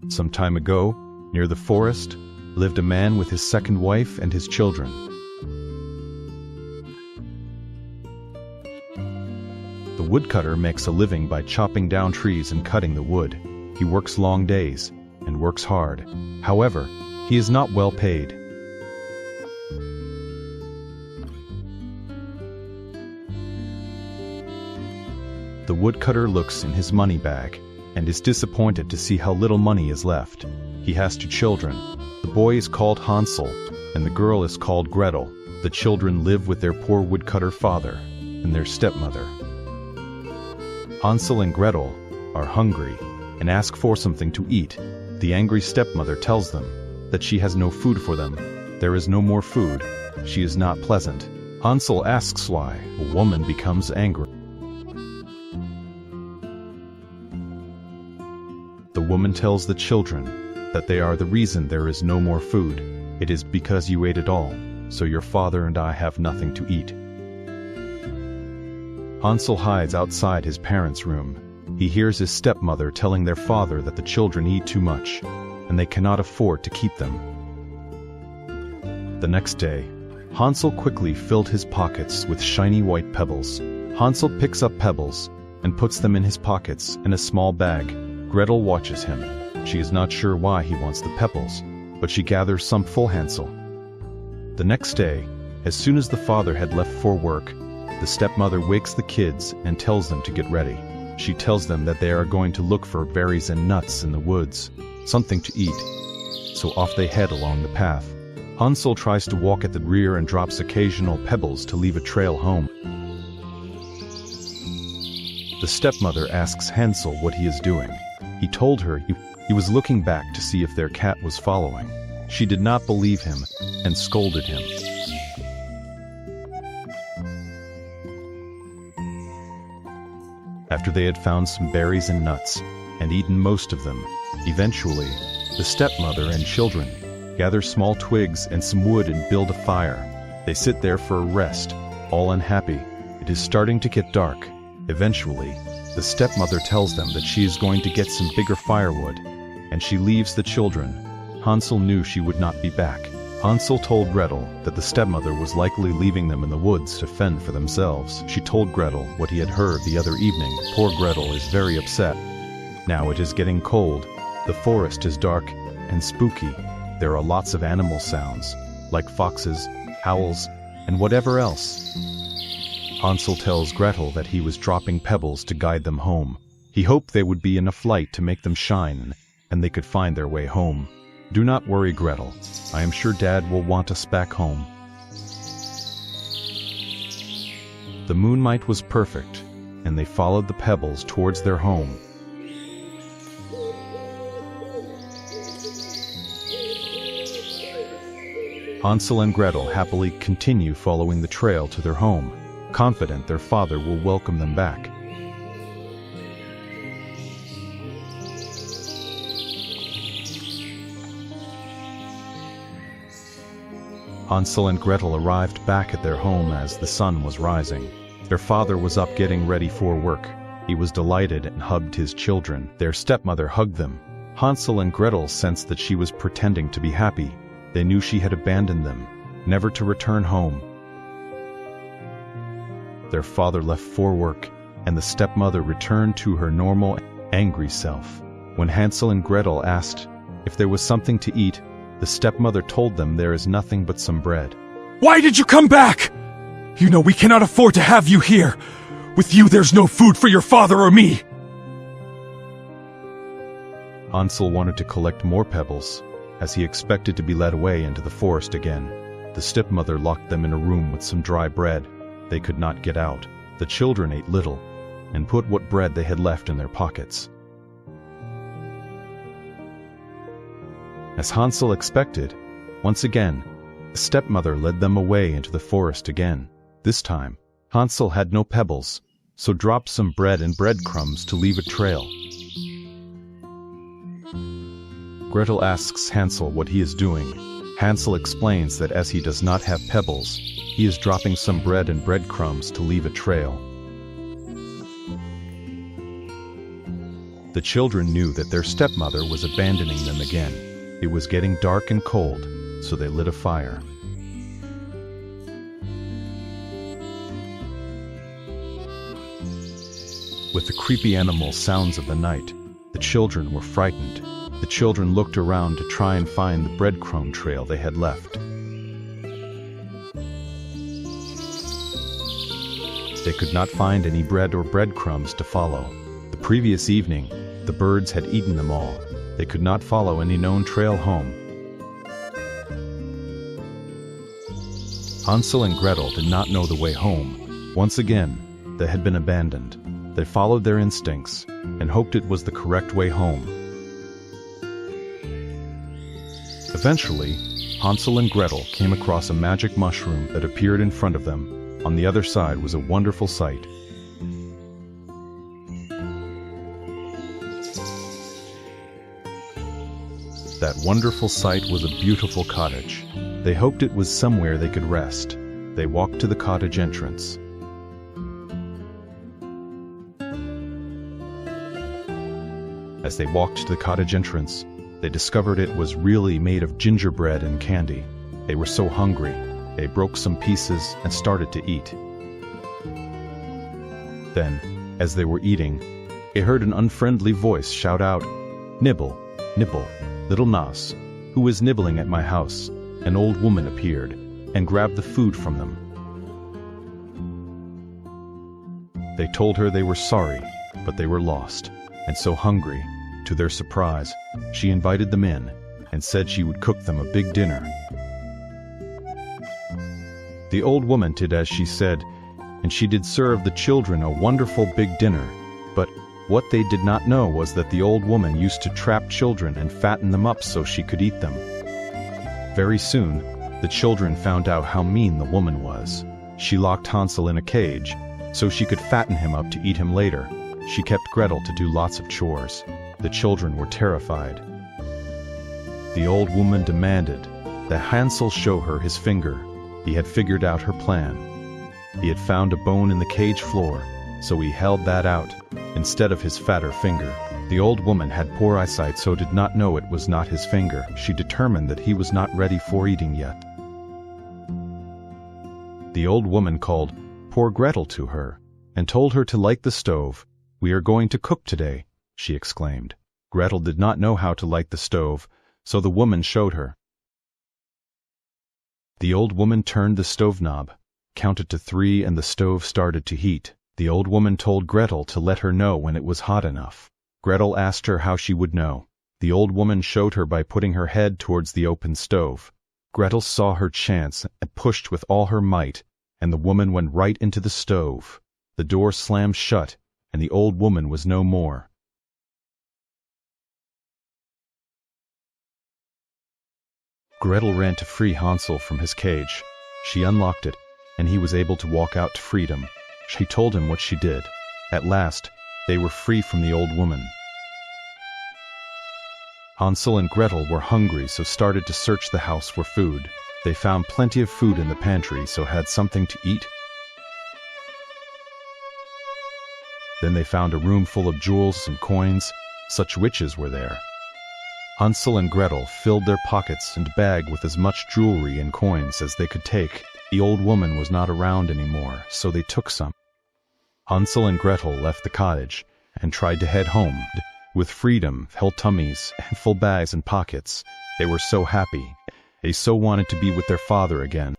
Some time ago, near the forest, lived a man with his second wife and his children. The woodcutter makes a living by chopping down trees and cutting the wood. He works long days and works hard. However, he is not well paid. The woodcutter looks in his money bag and is disappointed to see how little money is left. He has two children. The boy is called Hansel, and the girl is called Gretel. The children live with their poor woodcutter father and their stepmother. Hansel and Gretel are hungry and ask for something to eat. The angry stepmother tells them that she has no food for them. There is no more food. She is not pleasant. Hansel asks why. A woman becomes angry. The woman tells the children that they are the reason there is no more food. It is because you ate it all, so your father and I have nothing to eat. Hansel hides outside his parents' room. He hears his stepmother telling their father that the children eat too much, and they cannot afford to keep them. The next day, Hansel quickly filled his pockets with shiny white pebbles. Hansel picks up pebbles and puts them in his pockets in a small bag. Gretel watches him. She is not sure why he wants the pebbles, but she gathers some for Hansel. The next day, as soon as the father had left for work, the stepmother wakes the kids and tells them to get ready. She tells them that they are going to look for berries and nuts in the woods, something to eat. So off they head along the path. Hansel tries to walk at the rear and drops occasional pebbles to leave a trail home. The stepmother asks Hansel what he is doing. He told her he was looking back to see if their cat was following. She did not believe him and scolded him. After they had found some berries and nuts and eaten most of them, eventually, the stepmother and children gather small twigs and some wood and build a fire. They sit there for a rest, all unhappy. It is starting to get dark. Eventually, the stepmother tells them that she is going to get some bigger firewood, and she leaves the children. Hansel knew she would not be back. Hansel told Gretel that the stepmother was likely leaving them in the woods to fend for themselves. She told Gretel what he had heard the other evening. Poor Gretel is very upset. Now it is getting cold. The forest is dark and spooky. There are lots of animal sounds, like foxes, owls, and whatever else. Hansel tells Gretel that he was dropping pebbles to guide them home. He hoped they would be enough light to make them shine, and they could find their way home. Do not worry, Gretel. I am sure Dad will want us back home. The moonlight was perfect, and they followed the pebbles towards their home. Hansel and Gretel happily continue following the trail to their home, confident their father will welcome them back. Hansel and Gretel arrived back at their home as the sun was rising. Their father was up getting ready for work. He was delighted and hugged his children. Their stepmother hugged them. Hansel and Gretel sensed that she was pretending to be happy. They knew she had abandoned them, never to return home. Their father left for work, and the stepmother returned to her normal, angry self. When Hansel and Gretel asked if there was something to eat, the stepmother told them there is nothing but some bread. Why did you come back? You know we cannot afford to have you here. With you there's no food for your father or me. Hansel wanted to collect more pebbles, as he expected to be led away into the forest again. The stepmother locked them in a room with some dry bread. They could not get out. The children ate little, and put what bread they had left in their pockets. As Hansel expected, once again, the stepmother led them away into the forest again. This time, Hansel had no pebbles, so dropped some bread and breadcrumbs to leave a trail. Gretel asks Hansel what he is doing. Hansel explains that as he does not have pebbles, he is dropping some bread and breadcrumbs to leave a trail. The children knew that their stepmother was abandoning them again. It was getting dark and cold, so they lit a fire. With the creepy animal sounds of the night, the children were frightened. The children looked around to try and find the breadcrumb trail they had left. They could not find any bread or breadcrumbs to follow. The previous evening, the birds had eaten them all. They could not follow any known trail home. Hansel and Gretel did not know the way home. Once again, they had been abandoned. They followed their instincts and hoped it was the correct way home. Eventually, Hansel and Gretel came across a magic mushroom that appeared in front of them. On the other side was a wonderful sight. That wonderful sight was a beautiful cottage. They hoped it was somewhere they could rest. They walked to the cottage entrance. As they walked to the cottage entrance, they discovered it was really made of gingerbread and candy. They were so hungry, they broke some pieces and started to eat. Then, as they were eating, they heard an unfriendly voice shout out, "Nibble, nibble, little Nas, who is nibbling at my house?" An old woman appeared and grabbed the food from them. They told her they were sorry, but they were lost and so hungry. To their surprise, she invited them in and said she would cook them a big dinner. The old woman did as she said, and she did serve the children a wonderful big dinner. But what they did not know was that the old woman used to trap children and fatten them up so she could eat them. Very soon, the children found out how mean the woman was. She locked Hansel in a cage so she could fatten him up to eat him later. She kept Gretel to do lots of chores. The children were terrified. The old woman demanded that Hansel show her his finger. He had figured out her plan. He had found a bone in the cage floor, so he held that out instead of his fatter finger. The old woman had poor eyesight, so did not know it was not his finger. She determined that he was not ready for eating yet. The old woman called poor Gretel to her and told her to light the stove. "We are going to cook today," she exclaimed. Gretel did not know how to light the stove, so the woman showed her. The old woman turned the stove knob, counted to 3, and the stove started to heat. The old woman told Gretel to let her know when it was hot enough. Gretel asked her how she would know. The old woman showed her by putting her head towards the open stove. Gretel saw her chance and pushed with all her might, and the woman went right into the stove. The door slammed shut, and the old woman was no more. Gretel ran to free Hansel from his cage. She unlocked it, and he was able to walk out to freedom. She told him what she did. At last, they were free from the old woman. Hansel and Gretel were hungry, so started to search the house for food. They found plenty of food in the pantry, so had something to eat. Then they found a room full of jewels and coins. Such witches were there. Hansel and Gretel filled their pockets and bag with as much jewelry and coins as they could take. The old woman was not around anymore, so they took some. Hansel and Gretel left the cottage and tried to head home. With freedom, full tummies, and full bags and pockets, they were so happy. They so wanted to be with their father again.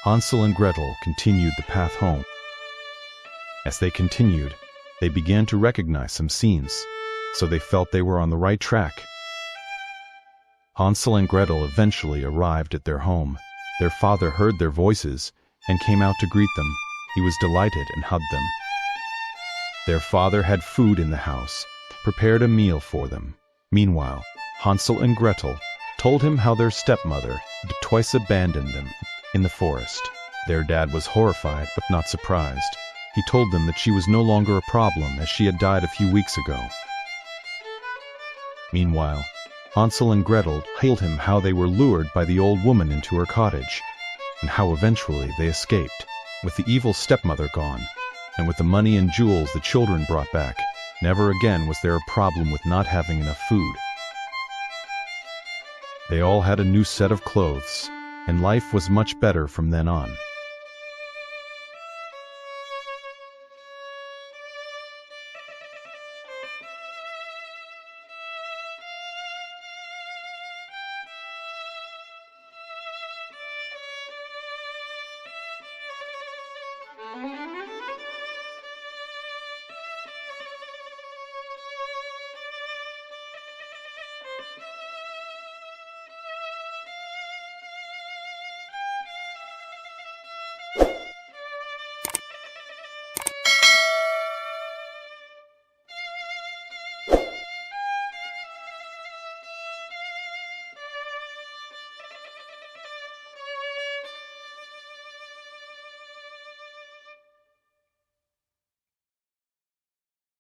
Hansel and Gretel continued the path home. As they continued, they began to recognize some scenes, so they felt they were on the right track. Hansel and Gretel eventually arrived at their home. Their father heard their voices and came out to greet them. He was delighted and hugged them. Their father had food in the house, prepared a meal for them. Meanwhile, Hansel and Gretel told him how their stepmother had twice abandoned them in the forest. Their dad was horrified but not surprised. He told them that she was no longer a problem as she had died a few weeks ago. Meanwhile, Hansel and Gretel told him how they were lured by the old woman into her cottage, and how eventually they escaped. With the evil stepmother gone, and with the money and jewels the children brought back, Never again was there a problem with not having enough food. They all had a new set of clothes, and life was much better from then on.